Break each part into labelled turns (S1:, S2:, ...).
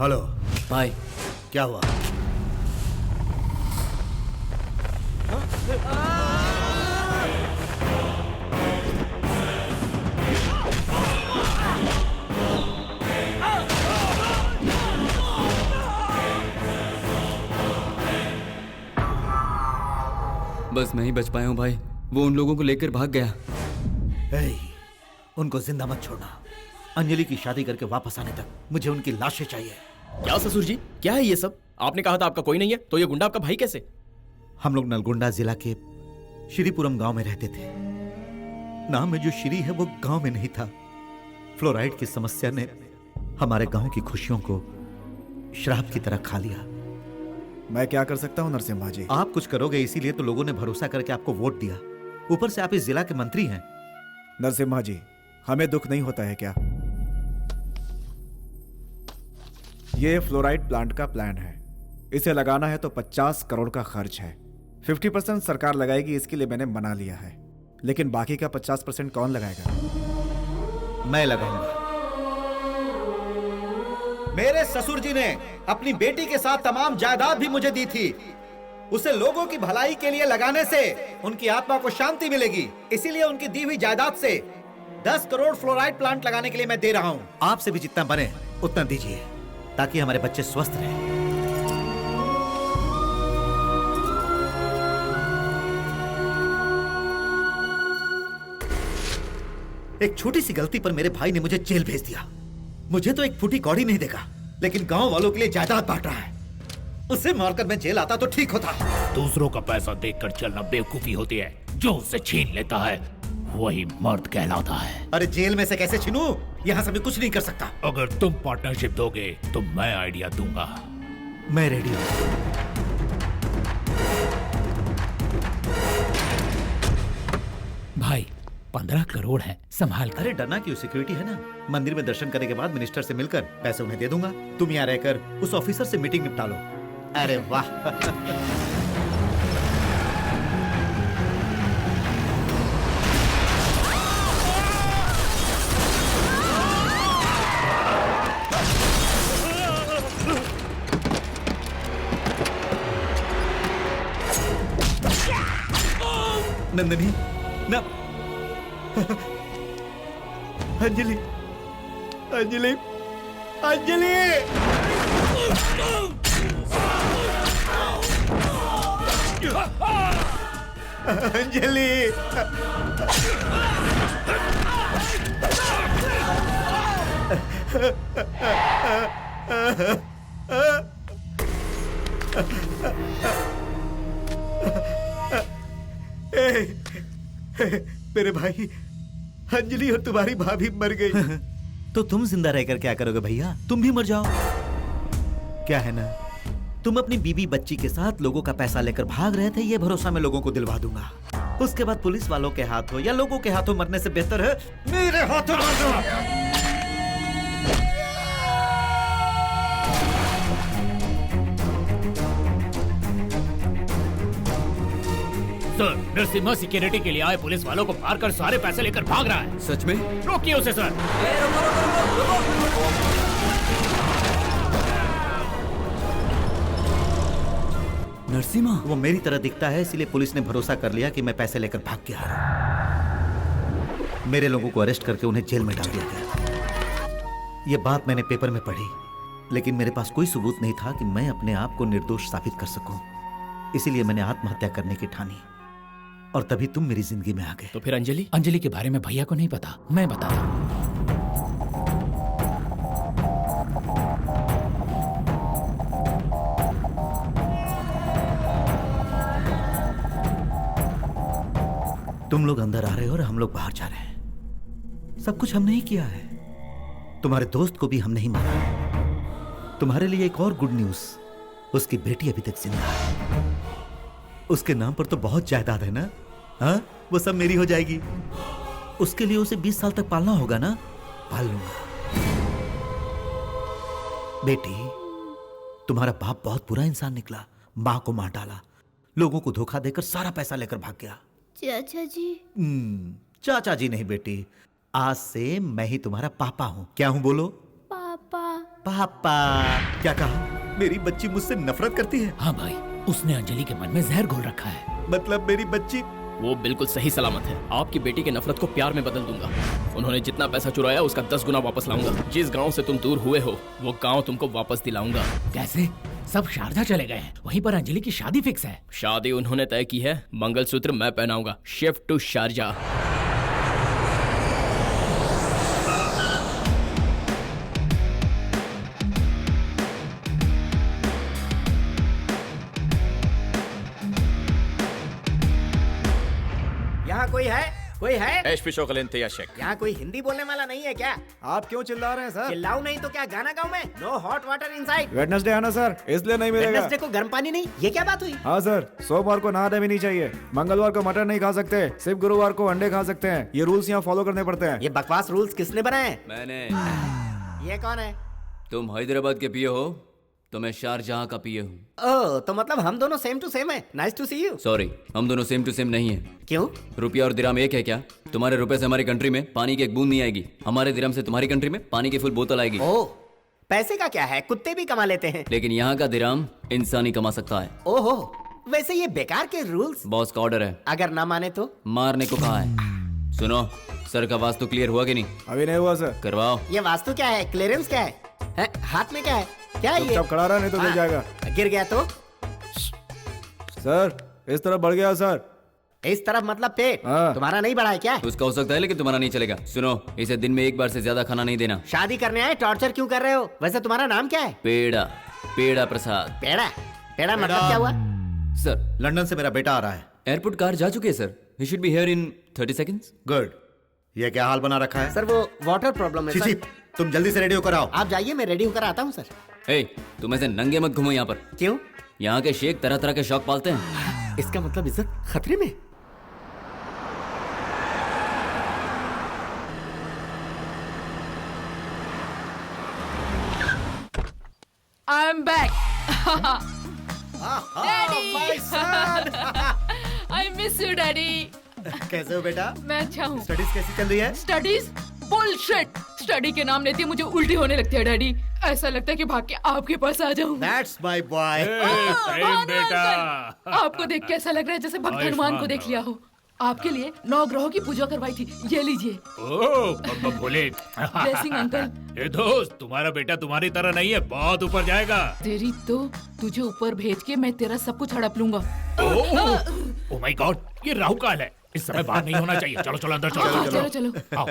S1: Hello
S2: भाई।
S1: क्या हुआ?
S2: बस मैं ही बच पाया हूँ भाई, वो उन लोगों को लेकर भाग गया।
S1: ए, उनको जिंदा मत छोड़ना। अंजलि की शादी करके वापस आने तक मुझे उनकी लाशें चाहिए।
S3: क्या ससुर जी, क्या है ये सब? आपने कहा था आपका कोई नहीं है, तो ये गुंडा आपका भाई कैसे?
S1: हम लोग नलगोंडा जिला के श्रीपुरम गांव में रहते थे। नाम में जो श्री है वो गांव में नहीं था। फ्लोराइड की समस्या ने हमारे गांव की खुशियों को श्राप की तरह खा लिया।
S4: मैं क्या कर सकता हूं नरसिम्हा जी?
S1: आप कुछ करोगे इसीलिए तो लोगों ने भरोसा करके आपको वोट दिया। ऊपर से आप इस जिला के मंत्री हैं।
S4: नरसिम्हा जी, हमें दुख नहीं होता है क्या? ये फ्लोराइड प्लांट का प्लान है। इसे लगाना है तो 50 करोड़ का खर्च है। 50% सरकार लगाएगी, इसके लिए मैंने मना लिया है। लेकिन बाकी का 50% कौन लगाएगा?
S1: मैं लगाऊंगा। मेरे ससुर जी ने अपनी बेटी के साथ तमाम जायदाद भी मुझे दी थी। उसे लोगों की भलाई के लिए लगाने से उनकी आत्मा को शांति मिलेगी। इसीलिए उनकी दी हुई जायदाद से 10 करोड़ फ्लोराइड प्लांट लगाने के लिए मैं दे रहा हूं। आपसे भी जितना बने उतना दीजिए, ताकि हमारे बच्चे स्वस्थ रहें। एक छोटी सी गलती पर मेरे भाई ने मुझे जेल भेज दिया। मुझे तो एक फूटी कौड़ी नहीं देगा, लेकिन गांव वालों के लिए जायदाद बांट रहा है। उसे मारकर मैं जेल आता तो ठीक होता।
S5: दूसरों का पैसा देखकर चलना बेवकूफी होती है। जो उसे छीन लेता है वही मर्द कहलाता है।
S1: अरे जेल में से कैसे छीनूं? यहाँ से मैं कुछ नहीं कर सकता।
S5: अगर तुम पार्टनरशिप दोगे तो मैं आइडिया दूंगा।
S1: मैं रेडी हूँ।
S5: भाई 15 करोड़ है, संभाल कर।
S1: अरे डरना क्यों, सिक्योरिटी है ना। मंदिर में दर्शन करने के बाद मिनिस्टर से मिलकर पैसे उन्हें दे दूंगा। तुम यहाँ रहकर उस ऑफिसर से मीटिंग निपटा लो। अरे वाह। नंदनी ना। अंजलि, अंजलि, अंजलि। अंजलि। मेरे भाई, अंजलि और तुम्हारी भाभी मर गई। तो तुम जिंदा रहकर क्या करोगे भैया? तुम भी मर जाओ। क्या है ना, तुम अपनी बीबी बच्ची के साथ लोगों का पैसा लेकर भाग रहे थे, ये भरोसा मैं लोगों को दिलवा दूंगा। उसके बाद पुलिस वालों के हाथों या लोगों के हाथों मरने से बेहतर है मेरे हाथों मरना।
S5: सर, नरसिम्हा सिक्योरिटी के लिए आए पुलिस वालों को मारकर सारे पैसे लेकर भाग रहा है।
S2: सच में?
S5: रोकिए उसे सर।
S2: नरसिम्हा?
S1: वो मेरी तरह दिखता है, इसलिए पुलिस ने भरोसा कर लिया कि मैं पैसे लेकर भाग गया। मेरे लोगों को अरेस्ट करके उन्हें जेल में डाल दिया गया। ये बात मैंने पेपर में पढ़ी, लेकिन मेरे पास कोई सबूत नहीं था कि मैं अपने आप को निर्दोष साबित कर सकूं। इसीलिए मैंने आत्महत्या करने की ठानी, और तभी तुम मेरी जिंदगी में आ गए।
S3: तो फिर अंजलि?
S5: अंजलि के बारे में भैया को नहीं पता, मैं बताता हूँ।
S1: तुम लोग अंदर आ रहे हो और हम लोग बाहर जा रहे हैं। सब कुछ हमने ही किया है। तुम्हारे दोस्त को भी हमने ही मारा। तुम्हारे लिए एक और गुड न्यूज, उसकी बेटी अभी तक जिंदा है। उसके नाम पर तो बहुत जायदाद है ना? हाँ, वो सब मेरी हो जाएगी। उसके लिए उसे 20 साल तक पालना होगा ना? पाल लूंगा। बेटी, तुम्हारा बाप बहुत बुरा इंसान निकला। मां को मार डाला, लोगों को धोखा देकर सारा पैसा लेकर भाग गया।
S6: चाचा जी।
S1: चाचा जी नहीं बेटी, आज से मैं ही तुम्हारा पापा हूं। क्या हूं बोलो?
S6: पापा। पापा।
S1: पापा क्या कहा? मेरी बच्ची मुझसे नफरत करती है?
S5: हाँ भाई, उसने अंजलि के मन में जहर घोल रखा है।
S1: मतलब मेरी बच्ची?
S3: वो बिल्कुल सही सलामत है। आपकी बेटी की नफरत को प्यार में बदल दूंगा। उन्होंने जितना पैसा चुराया उसका 10 गुना वापस लाऊंगा। जिस गांव से तुम दूर हुए हो वो गांव तुमको वापस दिलाऊंगा।
S5: कैसे? सब शारजा चले गए हैं, वहीं पर अंजलि की शादी फिक्स है।
S3: शादी उन्होंने तय की है, मंगलसूत्र मैं पहनाऊंगा। Shift to Sharjah.
S7: यहाँ कोई है? कोई है?
S8: यहाँ कोई हिंदी बोलने वाला नहीं है क्या?
S4: आप क्यों चिल्ला रहे हैं सर?
S8: चिल्लाऊं नहीं तो क्या गाना गाऊं मैं? No hot water inside.
S4: Wednesday है ना सर, इसलिए नहीं मिलेगा।
S8: वेडनेसडे को गर्म पानी नहीं, ये क्या बात हुई?
S4: हाँ सर, सोमवार को नहाना भी नहीं चाहिए, मंगलवार को मटन नहीं खा सकते, सिर्फ गुरुवार को अंडे खा सकते हैं। ये रूल्स यहाँ फॉलो करने पड़ते हैं।
S8: ये बकवास रूल्स किसने बनाए हैं?
S2: मैंने।
S8: ये कौन है?
S2: तुम हैदराबाद के पिए हो तो मैं शारजहां का पिए हूँ।
S8: ओह, तो मतलब हम दोनों सेम टू सेम है। Nice to see you.
S2: Sorry, हम दोनों सेम टू सेम नहीं है।
S8: क्यों?
S2: रुपया और दिराम एक है क्या? तुम्हारे रुपए से हमारी कंट्री में पानी की एक बूंद नहीं आएगी, हमारे दिराम से तुम्हारी कंट्री में पानी की फुल बोतल आएगी।
S8: ओह, पैसे का क्या है, कुत्ते भी कमा लेते हैं।
S2: लेकिन यहाँ का दिराम इंसान ही कमा सकता है।
S8: ओहो, वैसे ये बेकार के रूल्स।
S2: बॉस का ऑर्डर है,
S8: अगर ना माने तो?
S2: मारने को कहा है। सुनो, सर का वास्तु क्लियर हुआ कि नहीं?
S4: अभी नहीं हुआ सर।
S2: करवाओ।
S8: ये वास्तु क्या है? क्लियरेंस क्या है? हाथ में क्या है? क्या है ये?
S4: चुपचाप खड़ा रहा, नहीं तो गिर
S8: हाँ,
S4: जाएगा।
S8: गिर गया तो?
S4: सर इस तरफ बढ़ गया सर।
S8: इस तरफ मतलब पेट?
S4: हाँ।
S8: तुम्हारा नहीं बढ़ा है क्या?
S2: उसका हो सकता है लेकिन तुम्हारा नहीं चलेगा। सुनो, इसे दिन में एक बार से ज्यादा खाना नहीं देना।
S8: शादी करने आए, टॉर्चर क्यों कर रहे हो? वैसे तुम्हारा नाम क्या है?
S2: पेड़ा, पेड़ा प्रसाद।
S8: पेड़ा? पेड़ा मतलब क्या हुआ?
S2: सर,
S1: लंदन से मेरा बेटा आ रहा है।
S2: एयरपोर्ट कार जा चुकी है sir. He should be here in 30 seconds.
S1: Good. ये क्या हाल बना रखा है?
S8: सर वो वाटर प्रॉब्लम है
S1: छी,
S8: सर।
S1: तुम जल्दी से रेडी होकर आओ।
S8: आप जाइए, मैं रेडी होकर आता हूँ सर।
S2: ए, तुम ऐसे नंगे मत घूमो यहाँ पर।
S8: क्यों?
S2: यहाँ के शेख तरह तरह के शौक पालते हैं।
S8: इसका मतलब इज्जत खतरे में?
S6: I am back. Daddy, I miss you daddy.
S1: कैसे हो बेटा?
S6: मैं अच्छा हूँ।
S1: स्टडीज कैसी चल रही है?
S6: Studies bullshit. स्टडी के नाम लेते ही मुझे उल्टी होने लगती है डैडी। ऐसा लगता है कि भाग के आपके पास आ जाऊं।
S1: That's my boy.
S6: आपको देख के ऐसा लग रहा है जैसे भक्त हनुमान को देख लिया हो। आपके लिए 9 ग्रहों की पूजा करवाई थी, ये लीजिए।
S5: ओह भोले।
S6: Blessing uncle.
S5: ए दोस्त, तुम्हारा बेटा तुम्हारी तरह नहीं है, बहुत ऊपर जाएगा।
S6: तेरी तो तुझे ऊपर भेज के मैं तेरा सब कुछ हड़प लूंगा।
S5: ओह माय गॉड, ये राहु काल है, इस समय बाहर नहीं होना चाहिए। चलो चलो अंदर चलो।
S6: चलो चलो।
S5: आओ।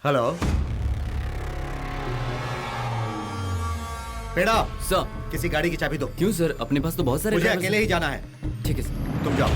S1: हेलो बेटा,
S2: सर,
S1: किसी गाड़ी की चाबी दो।
S2: क्यों सर? अपने पास तो बहुत सारे
S1: मुझे
S2: drivers
S1: अकेले
S2: हैं।
S1: ही जाना है।
S2: ठीक है सर।
S1: तुम जाओ।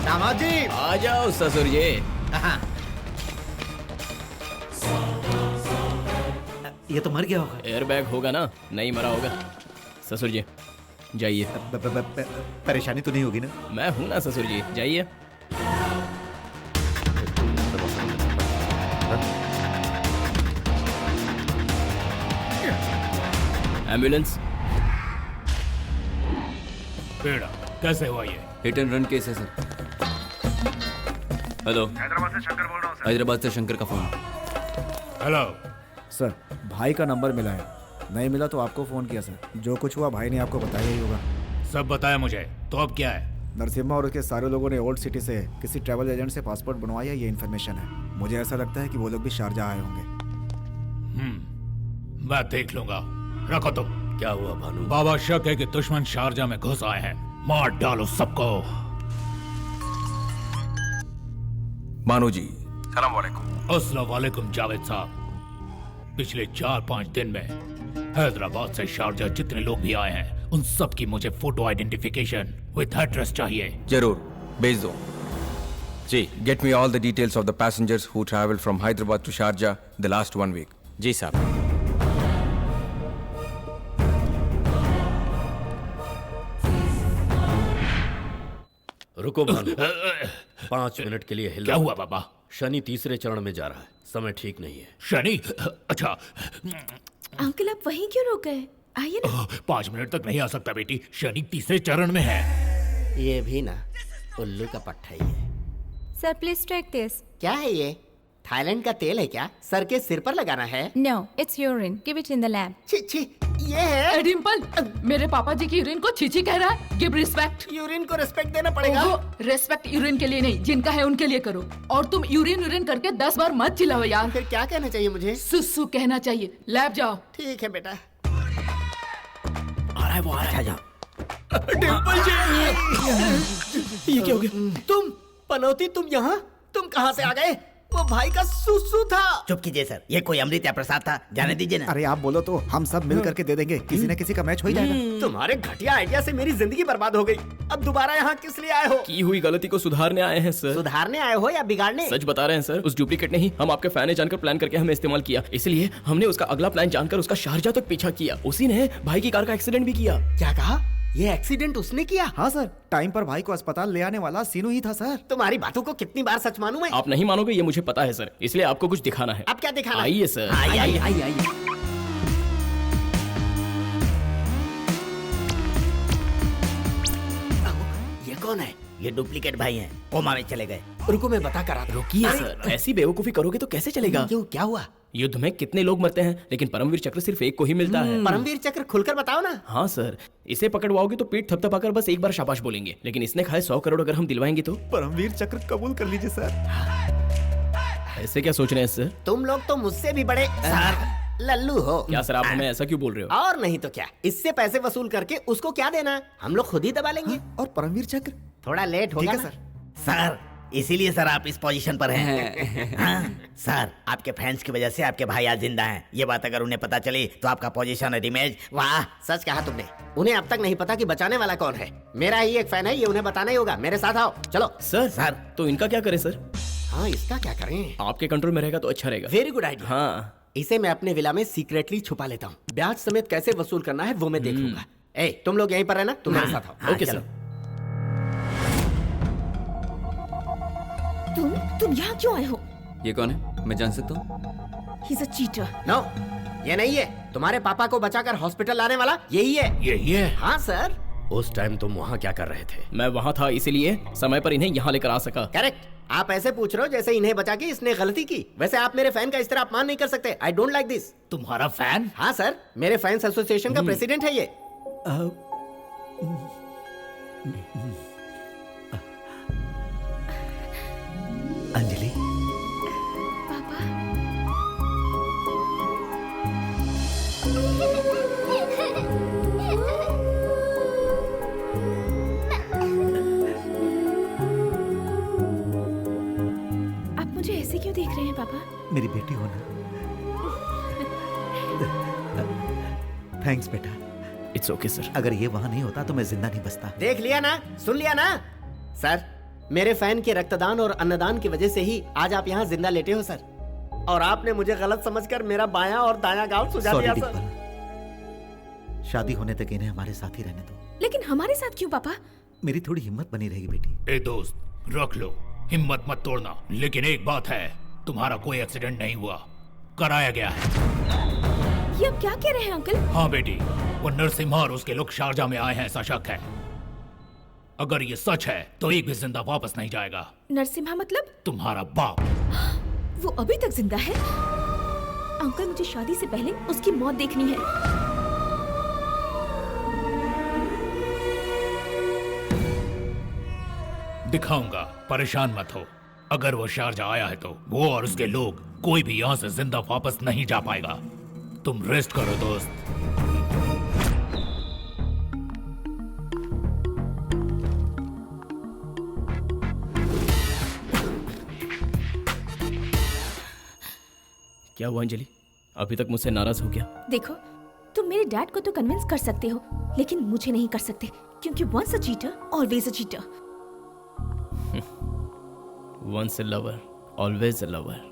S1: दामाद जी,
S3: आ जाओ ससुर जी।
S1: ये तो मर गया होगा।
S3: एयर बैग होगा ना, नहीं मरा होगा। ससुर जी जाइए।
S1: परेशानी तो नहीं होगी ना?
S3: मैं हूं ना ससुर जी, जाइए। एम्बुलेंस।
S5: बेड़ा, कैसे हुआ ये?
S2: हिट एंड रन केस है सर। हेलो, हैदराबाद से शंकर बोल रहा हूँ सर। हैदराबाद से शंकर का फोन।
S5: हेलो
S4: सर, भाई का नंबर मिला है। नहीं मिला तो आपको फोन किया सर। जो कुछ हुआ भाई ने आपको बताया ही होगा।
S5: सब बताया मुझे, तो अब क्या है?
S4: नरसिम्हा और उसके सारे लोगों ने ओल्ड सिटी से किसी ट्रैवल एजेंट से पासपोर्ट बनवाया, ये इन्फॉर्मेशन है। मुझे ऐसा लगता है कि वो लोग भी शारजाह आए होंगे।
S5: मैं देख लूंगा, रखो तुम।
S3: क्या हुआ भानु?
S5: बाबा शक है कि दुश्मन शारजा में घुस आए हैं, मार डालो सबको।
S9: मानो जी, सलाम वालेकुम।
S5: अस्सलाम वालेकुम जावेद साहब। पिछले 4-5 दिन में हैदराबाद से शारजा जितने लोग भी आए हैं, उन सब की मुझे फोटो आइडेंटिफिकेशन विद एड्रेस चाहिए।
S9: जरूर, भेज दो
S10: जी
S9: get me all the details of the passengers who travel from Hyderabad to Sharjah the last 1 week.
S10: जी साहब.
S5: रुको भानु, 5 मिनट के लिए हिल. क्या हुआ बाबा?
S11: शनि तीसरे चरण में जा रहा है, समय ठीक नहीं है.
S5: शनि? अच्छा.
S12: अंकल आप वहीं क्यों रुक गए? आइए ना.
S5: 5 मिनट तक नहीं आ सकता बेटी, शनि तीसरे चरण में है.
S8: ये भी ना उल्लू का पट्टा ही है.
S12: Sir please take this.
S8: क्या है ये? थाईलैंड का तेल है क्या? सर के सिर पर लगाना है?
S12: No, it's urine. Give it in the lab.
S8: छी छी, ये है.
S6: डिम्पल, मेरे पापा जी की यूरिन को छीछी कह रहा है. Give respect.
S8: यूरिन को रिस्पेक्ट देना पड़ेगा.
S6: रेस्पेक्ट यूरिन के लिए नहीं, जिनका है उनके लिए करो. और तुम यूरिन करके 10 बार मत चिल्लाओ यार.
S8: फिर क्या कहना चाहिए मुझे?
S6: सुसु कहना चाहिए. लैब जाओ.
S8: ठीक है बेटा.
S11: आ रहा है वो, आ रहा है.
S8: जाओ. डिम्पल जी,
S3: ये क्या हो गया?
S8: तुम पनौती, तुम यहाँ? तुम कहाँ से आ गए? वो भाई का सुसु था.
S7: चुप कीजिए सर, ये कोई अमृत या प्रसाद था, जाने दीजिए ना.
S4: अरे आप बोलो तो हम सब मिल करके दे देंगे, किसी न किसी का मैच हो ही जाएगा.
S8: तुम्हारे घटिया आइडिया से मेरी जिंदगी बर्बाद हो गई. अब दोबारा यहाँ किस लिए आए हो?
S3: की हुई गलती को सुधारने आए हैं सर.
S8: सुधारने आए हो या बिगाड़ने?
S3: सच बता रहे हैं सर, उस डुप्लीकेट ने ही हम आपके फैन है जानकर प्लान करके हमें इस्तेमाल किया. इसलिए हमने उसका अगला प्लान जानकर उसका शारजा तक पीछा किया. उसी ने भाई की कार का एक्सीडेंट भी किया.
S8: क्या कहा? ये एक्सीडेंट उसने किया?
S4: हाँ सर, टाइम पर भाई को अस्पताल ले आने वाला सीनू ही था सर.
S8: तुम्हारी बातों को कितनी बार सच मानूं मैं?
S3: आप नहीं मानोगे ये मुझे पता है सर, इसलिए आपको कुछ दिखाना है.
S8: अब क्या दिखाना?
S3: आइए सर.
S8: आइए. ये कौन है?
S7: ये डुप्लीकेट भाई हैं, कोमा में चले गए.
S8: रुको मैं बता कर आता.
S3: रुकिए सर, ऐसी बेवकूफी करोगे तो कैसे चलेगा?
S8: क्यों, क्या हुआ?
S3: युद्ध में कितने लोग मरते हैं, लेकिन परमवीर चक्र सिर्फ एक को ही मिलता है.
S8: परमवीर चक्र खुलकर बताओ ना.
S3: हाँ सर, इसे पकड़वाओगे तो पीठ थपथपाकर बस एक बार शाबाश बोलेंगे, लेकिन इसने खाए 100 करोड़ अगर हम दिलवाएंगे तो.
S4: परमवीर चक्र कबूल कर लीजिए सर.
S3: ऐसे क्या सोच रहे हैं सर?
S8: तुम लोग तो मुझसे भी बड़े लल्लू हो.
S3: क्या सर, आप हमें ऐसा क्यों बोल रहे हो?
S8: और नहीं तो क्या, इससे पैसे वसूल करके उसको क्या देना, हम लोग खुद ही दबा लेंगे.
S4: और परमवीर चक्र
S8: थोड़ा लेट होगा ना.
S7: सर इसीलिए सर आप इस पोजीशन पर हैं. हाँ, सर आपके फैंस की वजह से आपके भाई आज जिंदा हैं. ये बात अगर उन्हें पता चली तो आपका पोजीशन और इमेज.
S8: वाह, सच कहा तुमने. उन्हें अब तक नहीं पता कि बचाने वाला कौन है. मेरा ही एक फैन है, ये उन्हें बताना ही होगा. मेरे साथ आओ, चलो.
S3: सर तो इनका क्या करें सर?
S8: हाँ, इसका क्या करें?
S3: आपके कंट्रोल में रहेगा तो अच्छा रहेगा.
S8: Very good idea.
S3: हाँ,
S8: इसे मैं अपने विला में सीक्रेटली छुपा लेता हूँ. ब्याज समेत कैसे वसूल करना है वो मैं देख लूंगा. ए, तुम लोग यहीं पर रहना, तुम मेरे साथ आओ.
S3: Okay sir.
S12: तुम यहाँ क्यों आए हो?
S2: ये कौन है, मैं जान सकता हूँ?
S12: He's a cheater.
S8: नो, ये नहीं है. तुम्हारे पापा को बचाकर हॉस्पिटल लाने वाला यही है.
S5: यही है?
S8: हाँ सर.
S11: उस टाइम तुम वहाँ क्या कर रहे थे?
S3: मैं वहाँ था, इसीलिए समय पर इन्हें यहाँ लेकर आ सका.
S8: करेक्ट. आप ऐसे पूछ रहे हो जैसे इन्हें बचा के इसने गलती की. वैसे आप मेरे फैन का इस तरह अपमान नहीं कर सकते. I don't like this.
S5: तुम्हारा फैन?
S8: हाँ सर, मेरे फैंस एसोसिएशन का प्रेसिडेंट है ये.
S1: अंजलि,
S12: पापा. आप मुझे ऐसे क्यों देख रहे हैं पापा?
S1: मेरी बेटी हो ना. थैंक्स बेटा.
S3: It's okay sir.
S1: अगर ये वहां नहीं होता तो मैं जिंदा नहीं बचता.
S8: देख लिया ना, सुन लिया ना. सर, मेरे फैन के रक्तदान और अन्नदान की वजह से ही आज आप यहाँ जिंदा लेटे हो सर. और आपने मुझे गलत समझकर मेरा बायां और दायां गांव सुझा दिया सर.
S1: शादी होने तक इन्हें हमारे साथ ही रहने दो.
S12: लेकिन हमारे साथ क्यों पापा?
S1: मेरी थोड़ी हिम्मत बनी रहेगी बेटी.
S5: ए दोस्त, रख लो, हिम्मत मत तोड़ना. लेकिन एक बात है, तुम्हारा कोई एक्सीडेंट नहीं हुआ, कराया गया है.
S12: ये आप क्या कह रहे हैं अंकल?
S5: हाँ बेटी, वो नरसिम्हा और उसके लोग शारजा में आए हैं, ऐसा शक है. अगर ये सच है तो एक भी जिंदा वापस नहीं जाएगा.
S12: नरसिम्हा मतलब?
S5: तुम्हारा बाप.
S12: वो अभी तक जिंदा है? अंकल मुझे शादी से पहले उसकी मौत देखनी है.
S5: दिखाऊंगा, परेशान मत हो. अगर वो शारजा आया है तो वो और उसके लोग कोई भी यहाँ से जिंदा वापस नहीं जा पाएगा. तुम रेस्ट करो दोस्त.
S3: क्या हुआ अंजलि, अभी तक मुझसे नाराज हो गया?
S12: देखो, तुम मेरे डैड को तो कन्विंस कर सकते हो, लेकिन मुझे नहीं कर सकते, क्योंकि once a cheater always a cheater.
S3: Once a lover always a lover.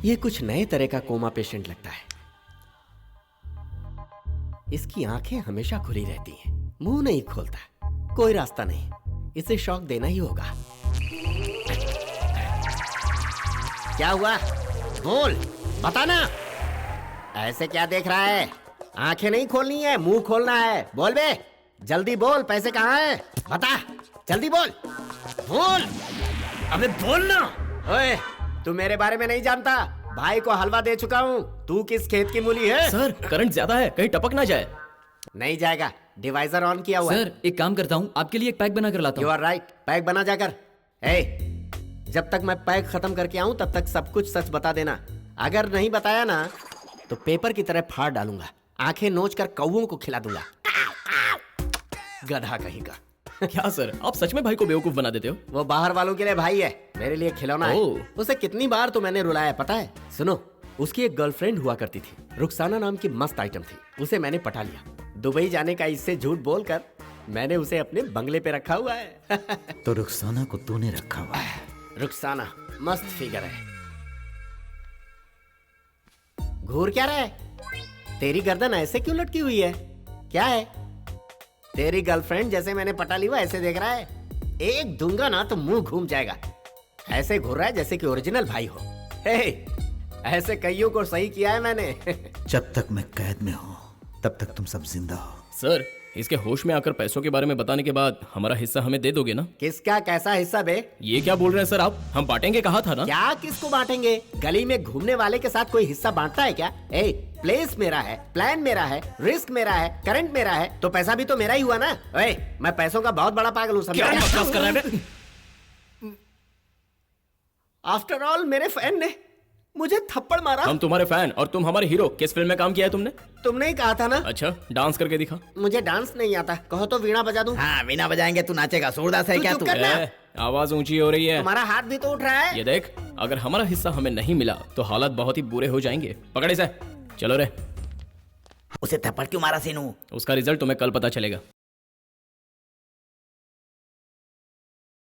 S8: ये कुछ नए तरह का कोमा पेशेंट लगता है। इसकी आंखें हमेशा खुली रहती हैं, मुंह नहीं खोलता, कोई रास्ता नहीं, इसे शॉक देना ही होगा। क्या हुआ? बोल, बता ना। ऐसे क्या देख रहा है? आंखें नहीं खोलनी है, मुंह खोलना है। बोल बे, जल्दी बोल, पैसे कहाँ हैं? बता, जल्दी बोल, बोल। अबे बोल ना। ओए, तू मेरे बारे में नहीं जानता। भाई को हलवा दे चुका हूँ। तू किस खेत की मूली है?
S3: सर करंट ज्यादा है, कहीं टपक ना जाए।
S8: नहीं जाएगा, डिवाइजर ऑन किया हुआ है।
S2: सर एक काम करता हूँ, आपके लिए एक पैक बना कर लाता
S8: यू
S2: हूँ।
S8: आर राइट, पैक बना जाकर। जब तक मैं पैक खत्म करके आऊं तब तक सब कुछ सच बता देना। अगर नहीं बताया ना तो पेपर की तरह फाड़ डालूंगा, आंखें नोच कर कौवों को खिला दूंगा। गधा कहीं का।
S3: क्या सर, आप सच में भाई को बेवकूफ बना देते हो?
S8: वो बाहर वालों के लिए भाई है, मेरे लिए खिलौना है। उसे कितनी बार तो मैंने रुलाया पता है। सुनो, उसकी एक गर्लफ्रेंड हुआ करती थी, रुखसाना नाम की मस्त आइटम थी। उसे मैंने पटा लिया। दुबई जाने का इससे झूठ बोलकर मैंने उसे अपने बंगले पे रखा हुआ है।
S1: तो रुखसाना को तूने रखा हुआ है?
S8: रुखसाना मस्त फिगर है। घूर क्या रहा है? तेरी गर्दन ऐसे क्यों लटकी हुई है? क्या है? तेरी गर्लफ्रेंड जैसे मैंने पटा ली हुआ ऐसे देख रहा है? एक दूंगा ना तो मुंह घूम जाएगा। ऐसे घूर रहा है जैसे कि ओरिजिनल भाई हो। ऐसे कईयों को सही किया है मैंने।
S1: जब तक मैं कैद में हूं तब तक तुम सब जिंदा हो।
S3: सर इसके होश में आकर पैसों के बारे में बताने के बाद हमारा हिस्सा हमें दे दोगे ना?
S8: किसका कैसा हिस्सा बे?
S3: ये क्या बोल रहे हैं सर आप? हम बांटेंगे कहा था ना?
S8: क्या किसको बांटेंगे? गली में घूमने वाले के साथ कोई हिस्सा बांटता है क्या? प्लेस मेरा है, प्लान मेरा है, रिस्क मेरा है, करंट मेरा है, तो पैसा भी तो मेरा ही हुआ ना। मैं पैसों का बहुत बड़ा पागल हूँ, समझा? आफ्टर ऑल मेरे फैन ने मुझे थप्पड़ मारा।
S3: हम तुम्हारे फैन और तुम हमारे हीरो। किस फिल्म में काम किया है तुमने?
S8: तुमने ही कहा था ना।
S3: अच्छा, डांस करके दिखा।
S8: मुझे डांस नहीं आता, कहो तो वीणा बजा दूं।
S7: हाँ, वीणा बजाएंगे, तू नाचेगा। सूरदास है क्या तू?
S3: आवाज ऊंची हो रही है।
S8: तुम्हारा हाथ भी तो उठ रहा है।
S3: ये देख, अगर हमारा हिस्सा हमें नहीं मिला तो हालात बहुत ही बुरे हो जाएंगे। पकड़े से, चलो रे।
S7: उसे थप्पड़ क्यों मारा सीनू?
S3: उसका रिजल्ट तुम्हें कल पता चलेगा।